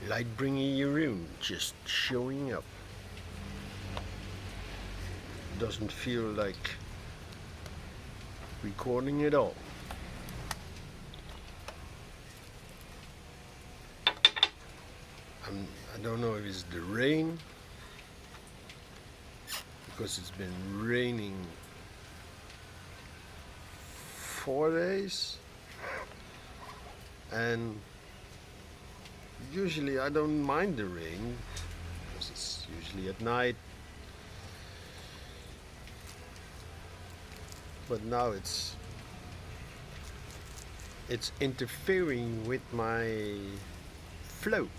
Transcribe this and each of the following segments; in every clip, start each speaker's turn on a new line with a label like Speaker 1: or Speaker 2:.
Speaker 1: Light bringing your room, just showing up. Doesn't feel like recording at all. I don't know if it's the rain, because it's been raining 4 days, and usually I don't mind the rain because it's usually at night, but now it's interfering with my flow.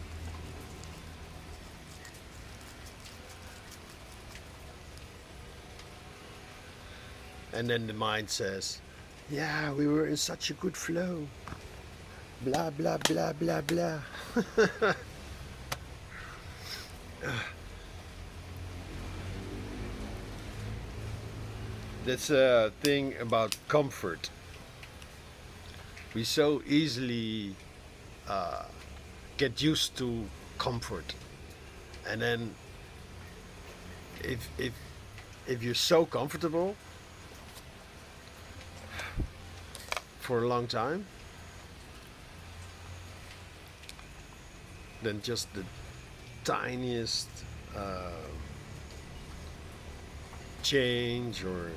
Speaker 1: And then the mind says, yeah, we were in such a good flow. Blah, blah, blah, blah, blah. That's a thing about comfort. We so easily get used to comfort. And then if you're so comfortable for a long time, then just the tiniest change, or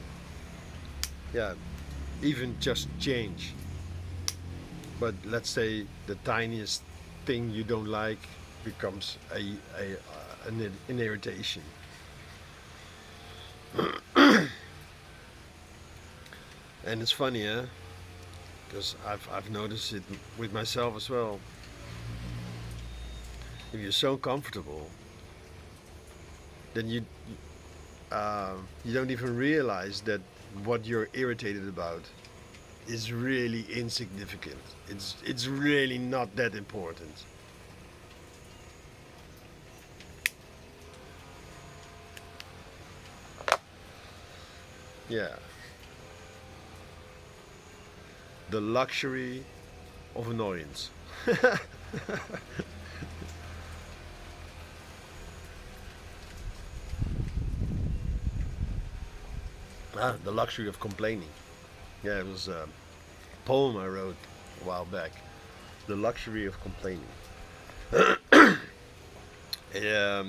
Speaker 1: even just change, but let's say the tiniest thing you don't like becomes an irritation. And it's funny, because I've noticed it with myself as well. If you're so comfortable, then you don't even realize that what you're irritated about is really insignificant. It's really not that important. Yeah. The luxury of annoyance. The luxury of complaining. Yeah, it was a poem I wrote a while back. The luxury of complaining. They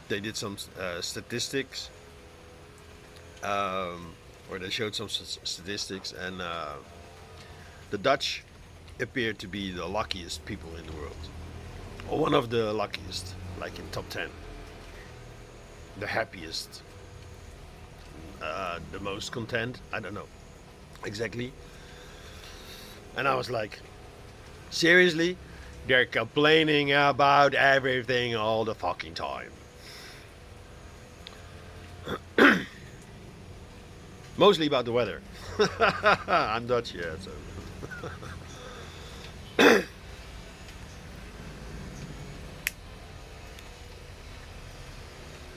Speaker 1: did some statistics, or they showed some statistics, and the Dutch appear to be the luckiest people in the world, or one of the luckiest, like in top 10. The happiest, the most content, I don't know exactly. And I was like, seriously? They're complaining about everything all the fucking time. Mostly about the weather. I'm Dutch, yeah, so.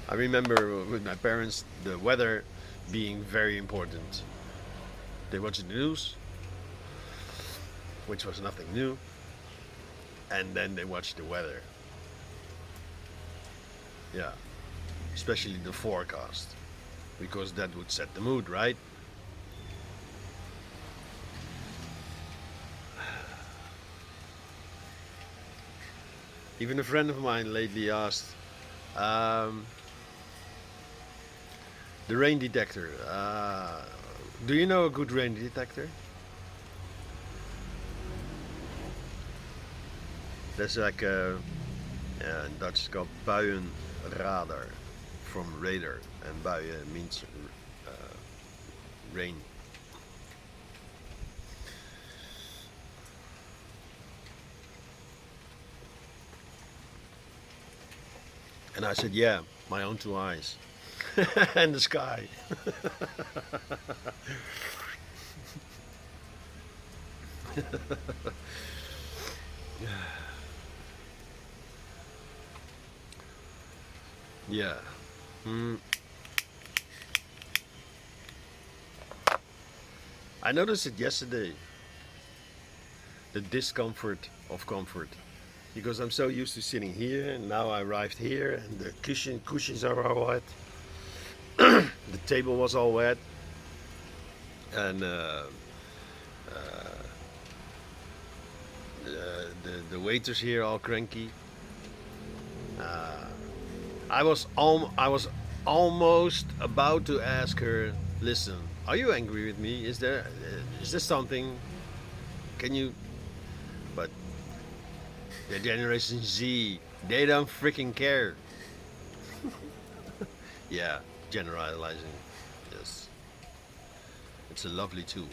Speaker 1: I remember with my parents the weather being very important. They watched the news, which was nothing new, and then they watched the weather. Yeah, especially the forecast, because that would set the mood, right? Even a friend of mine lately asked, the rain detector. Do you know a good rain detector? There's like in Dutch it's called buienradar, from radar, and buien means rain. And I said, yeah, my own two eyes. And the sky. Yeah. I noticed it yesterday, the discomfort of comfort. Because I'm so used to sitting here, and now I arrived here, and the cushions are all wet. The table was all wet, and the waiters here all cranky. I was almost about to ask her, "Listen, are you angry with me? Is there something? Can you?" But the Generation Z, they don't freaking care. Yeah, generalizing. Yes, it's a lovely tool.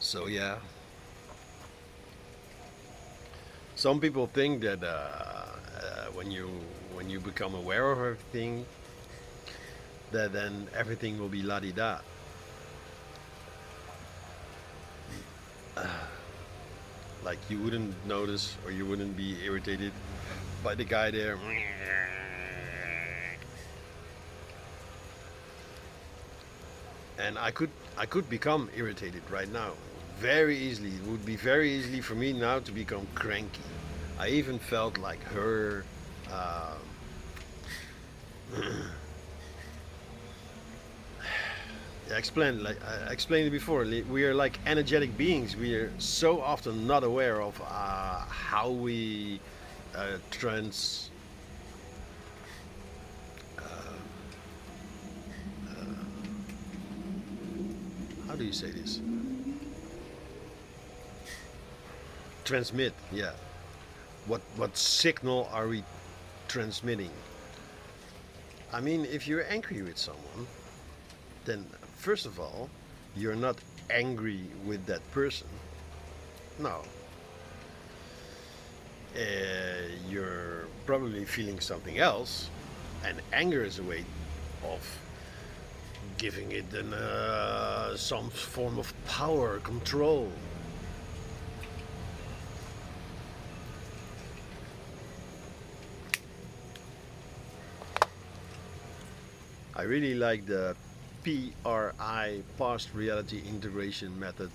Speaker 1: So yeah, some people think that when you become aware of everything, that then everything will be la di da. Like you wouldn't notice or you wouldn't be irritated by the guy there. And I could become irritated right now, very easily. It would be very easily for me now to become cranky. I even felt like her. Uh, I explained it before. We are like energetic beings. We are so often not aware of how we trans. Uh, how do you say this? Transmit. Yeah. What signal are we transmitting? I mean, if you're angry with someone, then first of all, you're not angry with that person. No. You're probably feeling something else, and anger is a way of giving it some form of power, control. I really like the PRI, past reality integration method.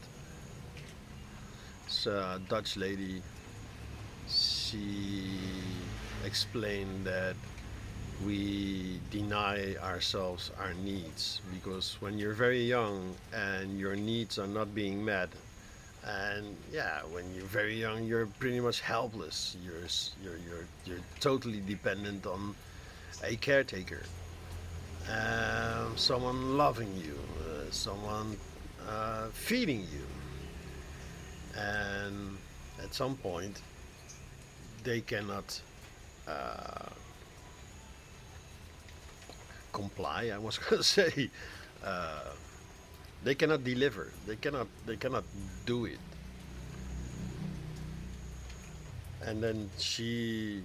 Speaker 1: It's a Dutch lady. She explained that we deny ourselves our needs because when you're very young and your needs are not being met, and yeah, when you're very young, you're pretty much helpless. You're totally dependent on a caretaker, someone loving you, someone feeding you, and at some point they cannot uh, comply. I was going to say uh, they cannot deliver. They cannot do it. And then she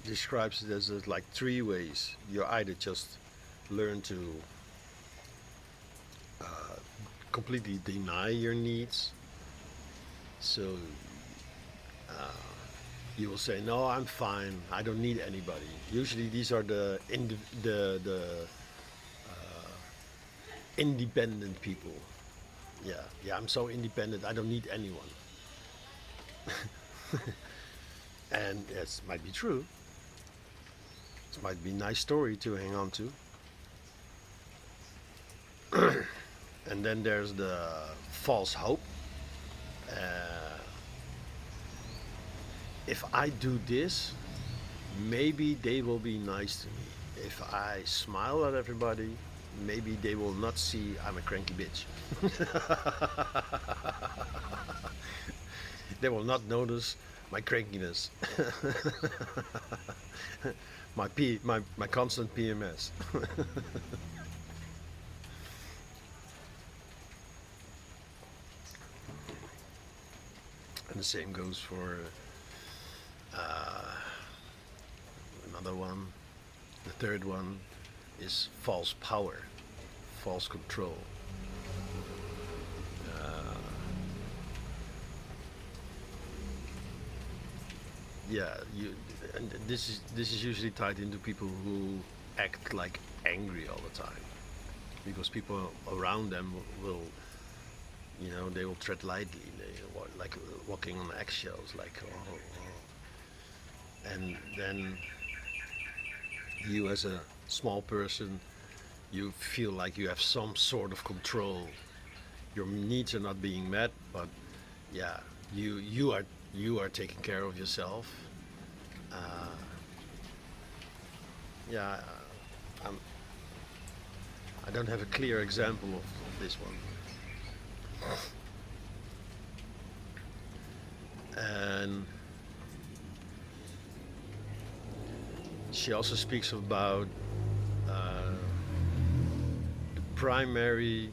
Speaker 1: describes it as like three ways. You either just learn to uh, completely deny your needs. So you will say, "No, I'm fine. I don't need anybody." Usually, these are the independent people. Yeah, yeah. I'm so independent. I don't need anyone. And it might be true. It might be a nice story to hang on to. And then there's the false hope. Uh, if I do this, maybe they will be nice to me. If I smile at everybody, maybe they will not see I'm a cranky bitch. They will not notice my crankiness. My constant PMS. And the same goes for uh, another one. The third one is false power, false control. Uh, yeah, and this is usually tied into people who act like angry all the time. because people around them will, they will tread lightly. They like walking on eggshells, like, and then you as a small person, you feel like you have some sort of control. Your needs are not being met, but yeah, you are taking care of yourself. Uh, yeah, I'm, I don't have a clear example of this one. And she also speaks about the primary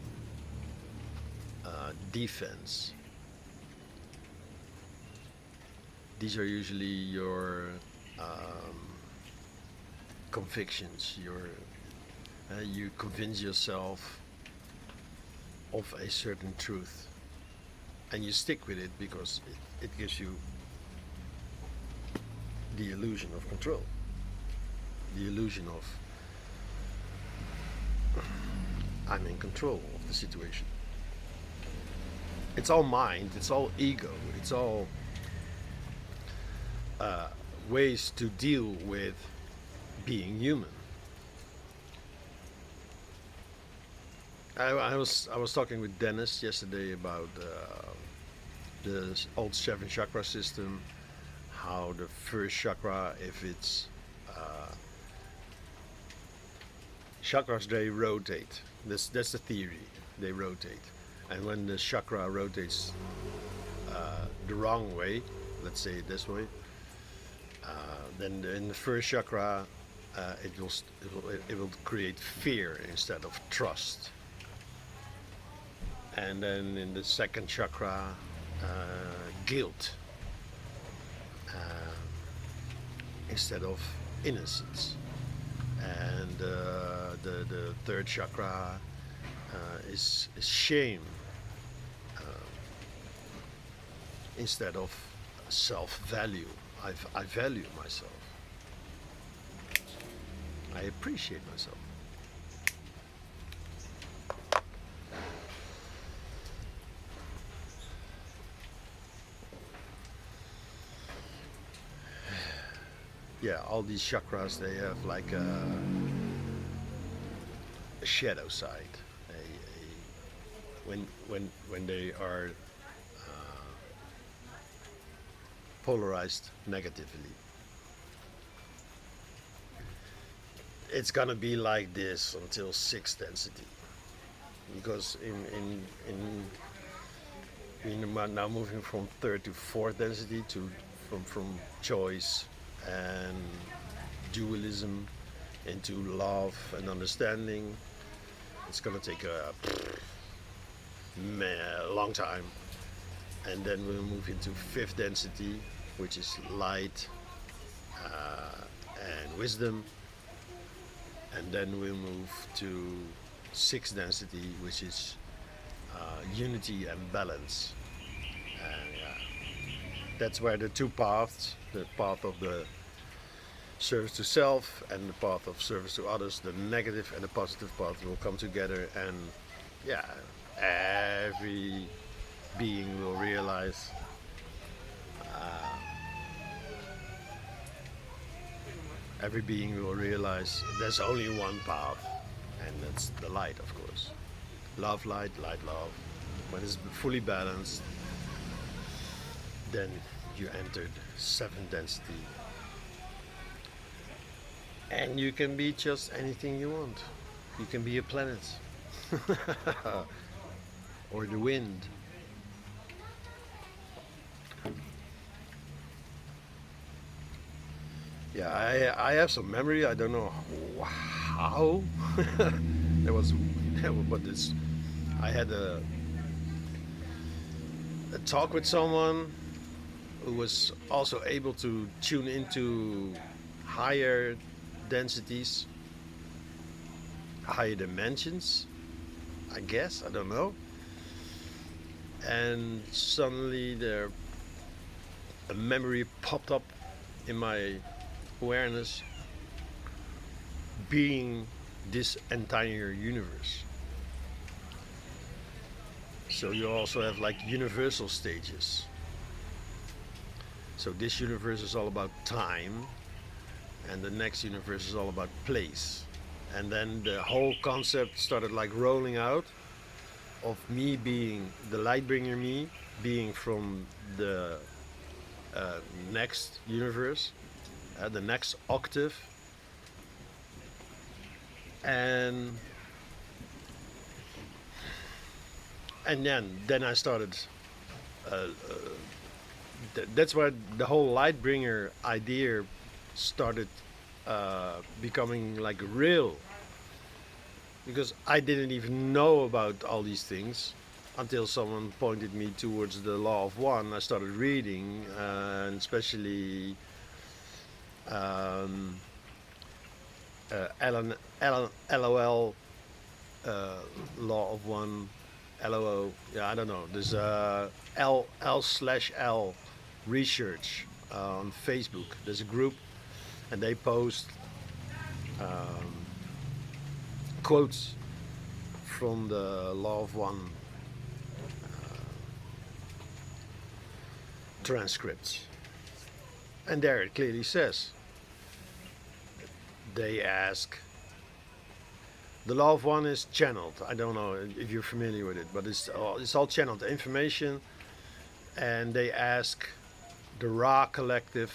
Speaker 1: defense. These are usually your um, convictions. You convince yourself of a certain truth, and you stick with it because it gives you the illusion of control, the illusion of I'm in control of the situation. It's all mind, it's all ego, it's all ways to deal with being human. I was talking with Dennis yesterday about the old seven chakra system, how the first chakra, if it's chakras, they rotate. That's the theory. They rotate, and when the chakra rotates the wrong way, let's say it this way, then in the first chakra, it will create fear instead of trust. And then in the second chakra, guilt instead of innocence. And the third chakra is shame instead of self-value. I value myself. I appreciate myself. Yeah, all these chakras, they have like a shadow side. When they are polarized negatively, it's gonna be like this until sixth density, because in now moving from third to fourth density to from choice and dualism into love and understanding. It's gonna take a long time, and then we'll move into fifth density, which is light and wisdom, and then we'll move to sixth density, which is unity and balance. And that's where the two paths, the path of the service to self and the path of service to others, the negative and the positive path, will come together. And yeah, every being will realize there's only one path, and that's the light, of course. Love, light, light, love. When it's fully balanced, then you entered seventh density, and you can be just anything you want. You can be a planet or the wind. Yeah, I have some memory. I don't know how. But this. I had a talk with someone who was also able to tune into higher densities, higher dimensions, I guess. I don't know. And suddenly a memory popped up in my awareness, being this entire universe. So you also have like universal stages. So this universe is all about time, and the next universe is all about place. And then the whole concept started like rolling out of me being the light bringer, me being from the uh, next universe, the next octave, and then I started. Uh, that's where the whole light bringer idea started becoming like real, because I didn't even know about all these things until someone pointed me towards the law of one. I started reading, and especially um, LOL, law of one, LOO. Yeah, I don't know. There's L/L research on Facebook. There's a group, and they post um, quotes from the law of one transcripts, and there it clearly says they ask. The law of one is channeled. I don't know if you're familiar with it, but it's all channeled information, and they ask the Ra collective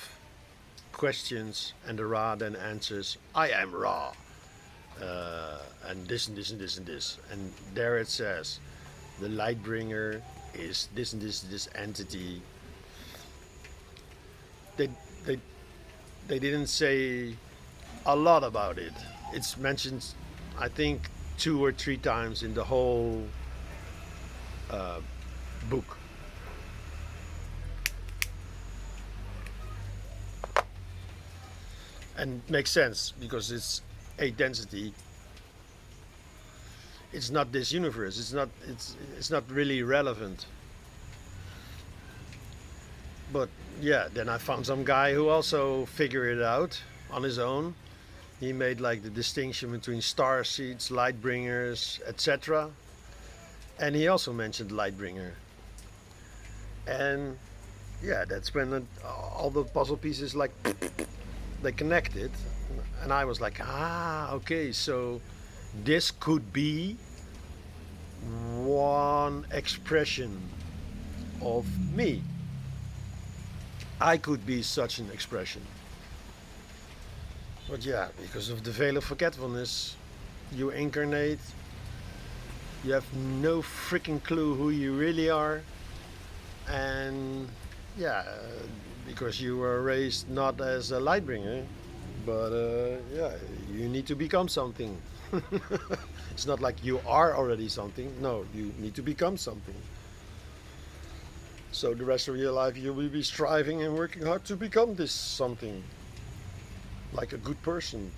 Speaker 1: questions, and the Ra then answers, "I am Ra," and this and this and this and this, and there it says, the light bringer is this and this entity. They they they didn't say a lot about it. It's mentioned, I think, 2 or 3 times in the whole uh, book. And makes sense because it's a density. It's not this universe. It's not really relevant. But yeah, then I found some guy who also figured it out on his own. He made like the distinction between star seeds, light bringers, etc. And he also mentioned light bringer. And yeah, that's when all the puzzle pieces like they connected, and I was like, okay, so this could be one expression of me. I could be such an expression. But yeah, because of the veil of forgetfulness, you incarnate, you have no freaking clue who you really are, and yeah, because you were raised not as a light bringer, but yeah, you need to become something. It's not like you are already something. No, you need to become something. So the rest of your life you will be striving and working hard to become this something, like a good person.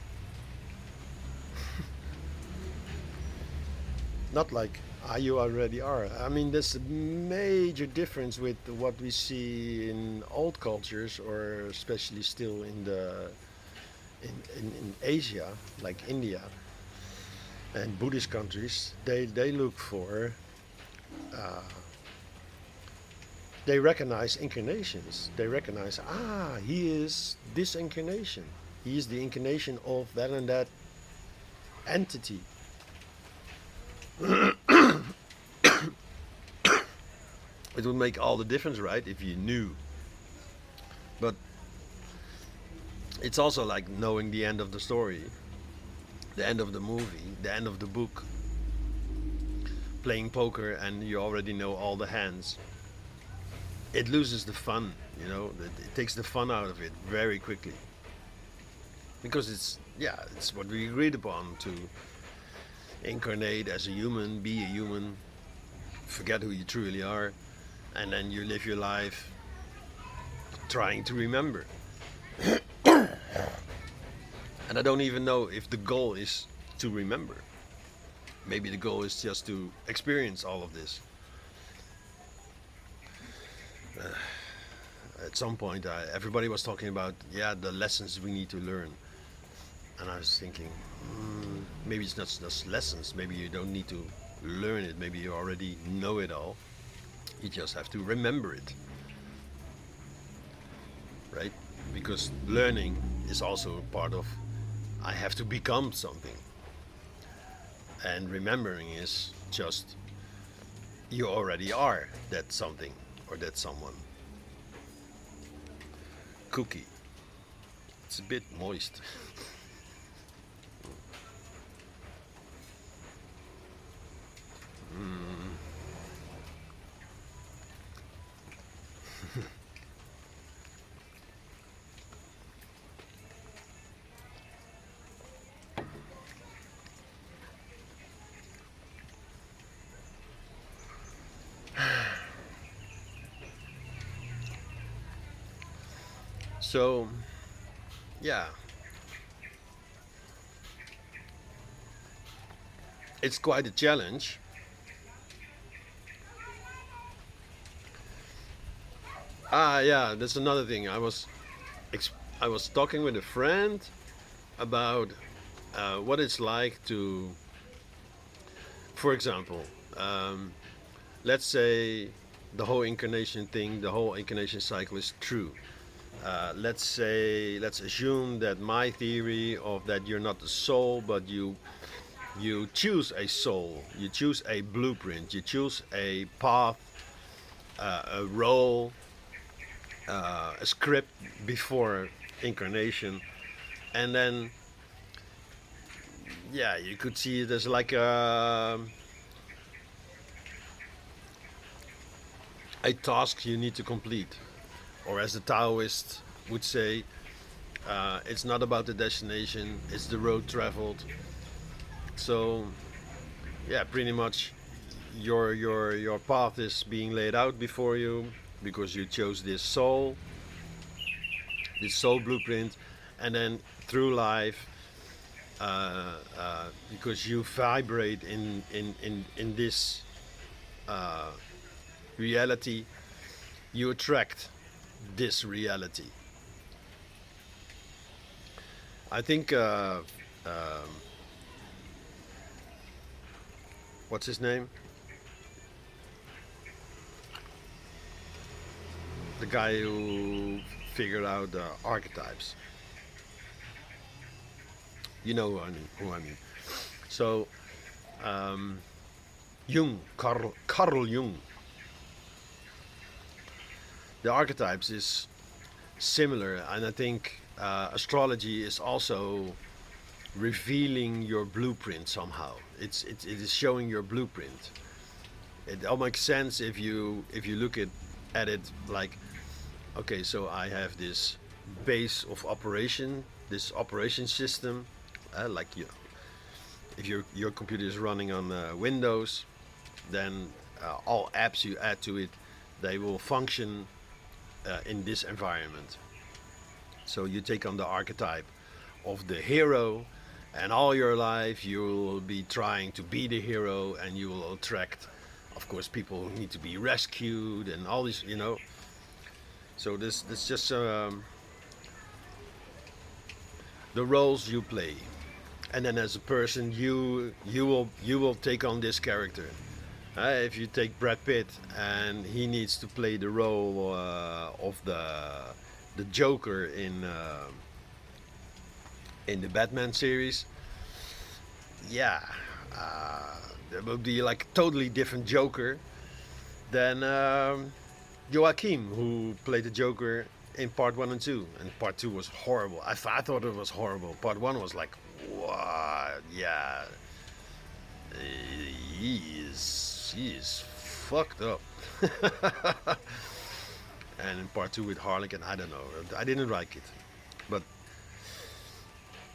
Speaker 1: Not like you already are. I mean, there's a major difference with what we see in old cultures, or especially still in in Asia, like India and Buddhist countries. They look for, they recognize incarnations. They recognize, he is this incarnation. He is the incarnation of that and that entity. It would make all the difference, right, if you knew. But it's also like knowing the end of the story, the end of the movie, the end of the book. Playing poker and you already know all the hands. It loses the fun, you know. It takes the fun out of it very quickly. Because it's what we agreed upon, to incarnate as a human, be a human, forget who you truly are, and then you live your life trying to remember. And I don't even know if the goal is to remember. Maybe the goal is just to experience all of this. At some point, everybody was talking about, the lessons we need to learn. And I was thinking, maybe it's not just lessons. Maybe you don't need to learn it. Maybe you already know it all. You just have to remember it, right? Because learning is also part of I have to become something. And remembering is just you already are that something or that someone. Cookie. It's a bit moist. So, yeah, it's quite a challenge. Yeah, that's another thing. I was talking with a friend about what it's like to, for example, um, let's say the whole incarnation thing, the whole incarnation cycle is true. Let's assume that my theory of that you're not the soul, but you choose a soul, you choose a blueprint, you choose a path, a role, a script before incarnation, and then yeah, you could see it as like a task you need to complete, or as the Taoist would say, it's not about the destination, it's the road traveled. So yeah, pretty much your path is being laid out before you because you chose this soul blueprint, and then through life, because you vibrate in this reality, you attract this reality. I think what's his name? The guy who figured out the archetypes. You know who I mean. So Jung, Carl Jung. The archetypes is similar, and I think astrology is also revealing your blueprint somehow. It is showing your blueprint. It all makes sense if you look at it like, okay, so I have this base of operation, this operation system, like if your computer is running on Windows, then all apps you add to it, they will function in this environment. So you take on the archetype of the hero, and all your life you will be trying to be the hero, and you will attract, of course, people who need to be rescued and all these, So this just the roles you play, and then as a person you will take on this character. If you take Brad Pitt and he needs to play the role of the Joker in the Batman series, yeah, that would be like a totally different Joker than Joaquin, who played the Joker in part 1 and 2. And part 2 was horrible. I thought it was horrible. Part 1 was like, what? Yeah, he is fucked up. And in part 2 with Harlequin, I don't know. I didn't like it. But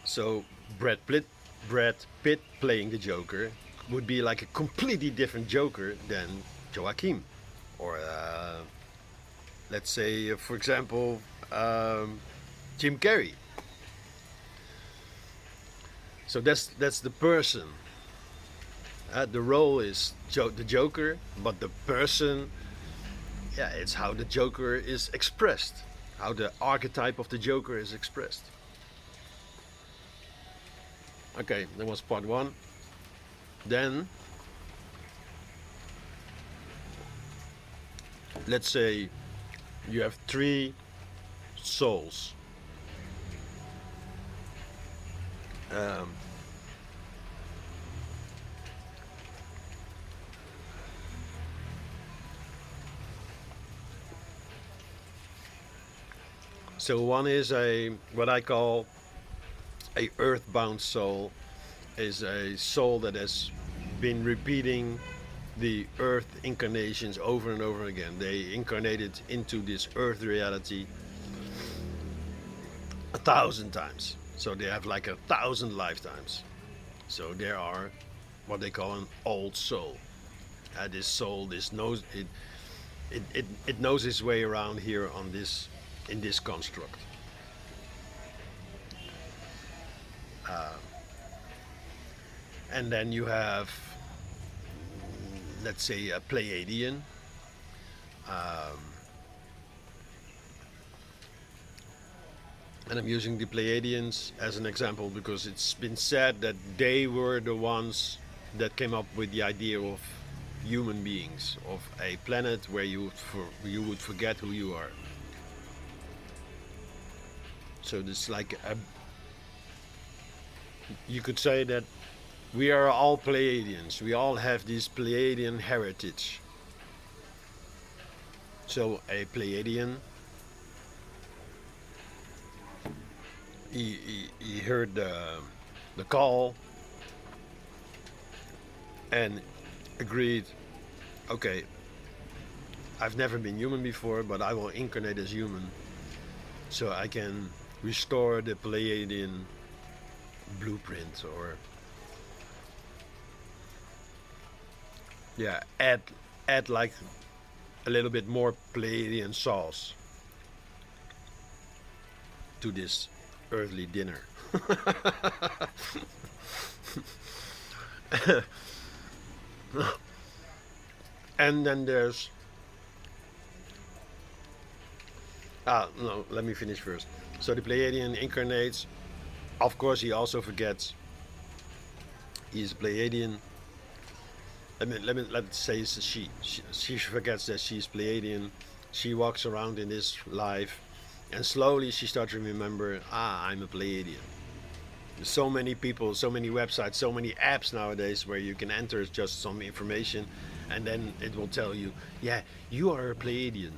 Speaker 1: so Brad Pitt playing the Joker would be like a completely different Joker than Joaquin, or let's say, for example, Jim Carrey. So that's the person. The role is the Joker, but the person, yeah, it's how the Joker is expressed, how the archetype of the Joker is expressed. Okay, that was part 1. Then let's say you have three souls. Um, so one is a what I call a earthbound soul, is a soul that has been repeating the earth incarnations over and over again. They incarnated into this earth reality 1,000 times. So they have like 1,000 lifetimes. So there are what they call an old soul. This soul, this knows it knows its way around here on this in this construct. And then you have, let's say, a Pleiadian. Um, and I'm using the Pleiadians as an example because it's been said that they were the ones that came up with the idea of human beings, of a planet where you would forget who you are. So this like you could say that we are all Pleiadians. We all have this Pleiadian heritage. So a Pleiadian, he heard the call and agreed, okay, I've never been human before, but I will incarnate as human so I can restore the Pleiadian blueprint, or yeah, add like a little bit more Pleiadian sauce to this earthly dinner. And then there's no, let me finish first. So the Pleiadian incarnates. Of course, he also forgets he's a Pleiadian. Let's say it's a she. She forgets that she's Pleiadian. She walks around in this life, and slowly she starts to remember, I'm a Pleiadian. There's so many people, so many websites, so many apps nowadays where you can enter just some information, and then it will tell you, yeah, you are a Pleiadian.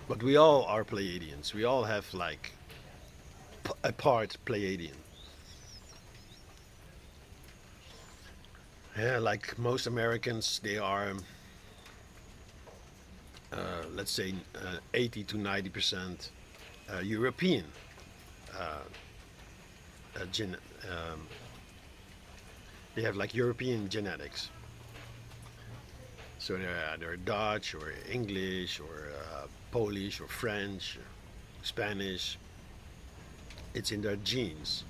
Speaker 1: But we all are Pleiadians. We all have like a part Pleiadian. Yeah, like most Americans, they are, let's say, 80 to 90% European. Uh, gen- um, they have like European genetics. So they're Dutch or English or Polish or French, Spanish. It's in their genes.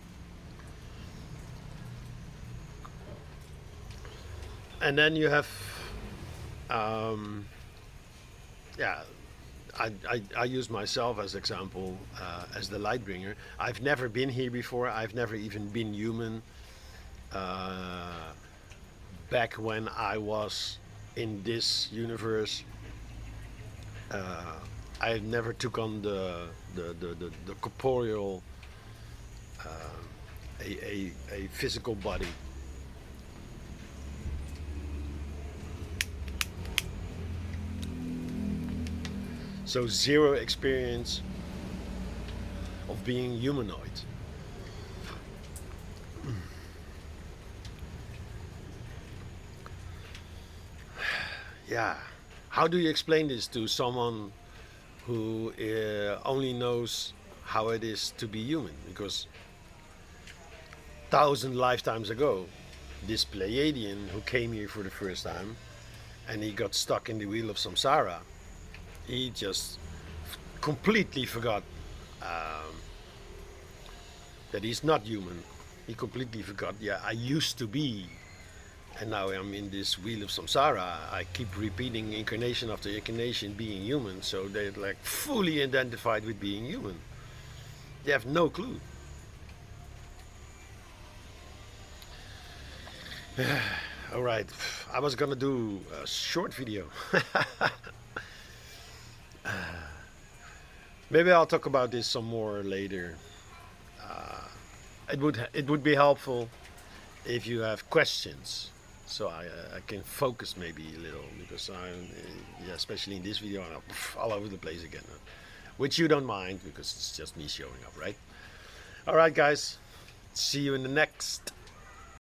Speaker 1: And then you have, yeah, I use myself as example as the light bringer. I've never been here before. I've never even been human. Uh, Back when I was in this universe, uh, I never took on the corporeal, a physical body. So zero experience of being humanoid. Yeah. How do you explain this to someone who only knows how it is to be human? Because 1,000 lifetimes ago, this Pleiadian who came here for the first time and he got stuck in the wheel of samsara, he just completely forgot um, that he's not human. He completely forgot, yeah, I used to be, and now I'm in this wheel of samsara. I keep repeating incarnation after incarnation being human, so they're like fully identified with being human. They have no clue. All right, I was gonna do a short video. Maybe I'll talk about this some more later. Uh, it would be helpful if you have questions, so I can focus maybe a little, because I'm yeah, especially in this video I'm all over the place again, which you don't mind because it's just me showing up, right? All right, guys. See you in the next